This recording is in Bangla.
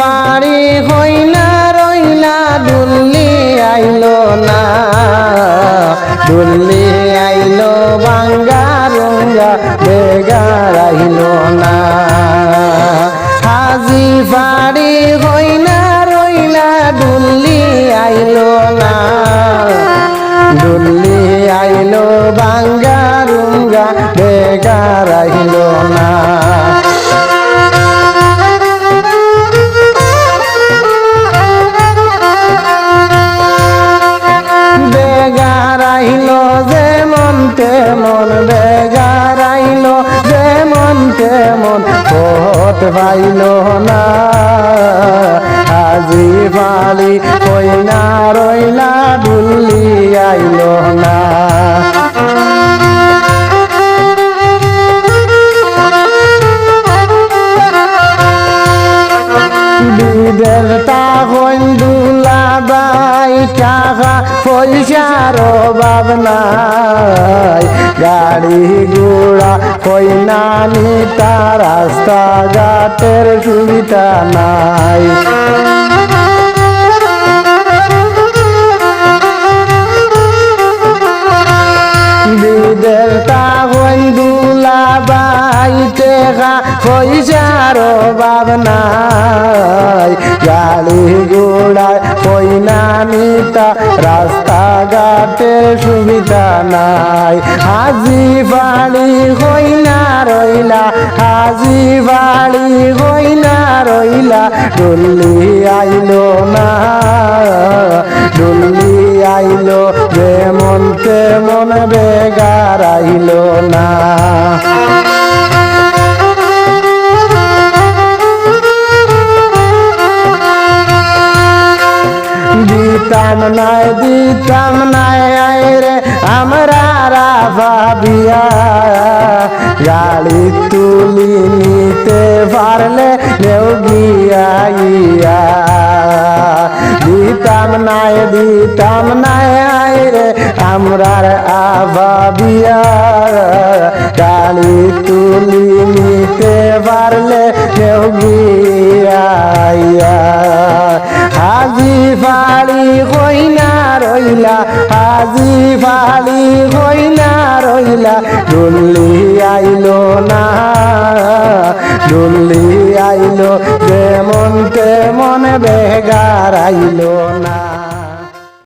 বাড়ি হই না রইলা দুল্লি আইলো না দুল্লি আইলো বাঙ্গা রঙ্গা বেগার আইলো না হাজি বাড়ি হই না রইলা দুল্লি আইলো না দুল্লি আইলো বাঙ্গা রঙ্গা বেগার আইলো না তেমন বেগার আইলো যেমন তেমন পথ পাইল না হাজি বাড়ি হই না রইলা দুল্লি আইলো না বিদের তা হইন দুলা বাই টাকা পয়সার অভাব নাই গাড়ি ঘোড়া হই না নিতা রাস্তা ঘাটের সুবিধা নাই বিদের তা হইন দুলা বাই টাকা পয়সার অভাব নাই গাড়ি ঘোড়ায় হই না নিতা রাস্তা ঘাটের সুবিধা নাই হাজি বাড়ি হই না রইলা হাজি বাড়ি হই না রইলা দুল্লি আইলো না দুল্লি আইলো যেমন তেমন বেগার আইলো না দিতাম নাই রে আমরা ভাবিয়া গাড়ি তুলি নিতে পারলে নেও গিয়া দিতাম নাই রে আমরা ভাবিয়া গাড়ি তুলি নিতে পারলে নেও গিয়া হাজি বাড়ি হই না রইলা হাজি বাড়ি হই না রইলা দুল্লি আইলো না দুল্লি আইলো যেমন তেমন বেগার আইলো না।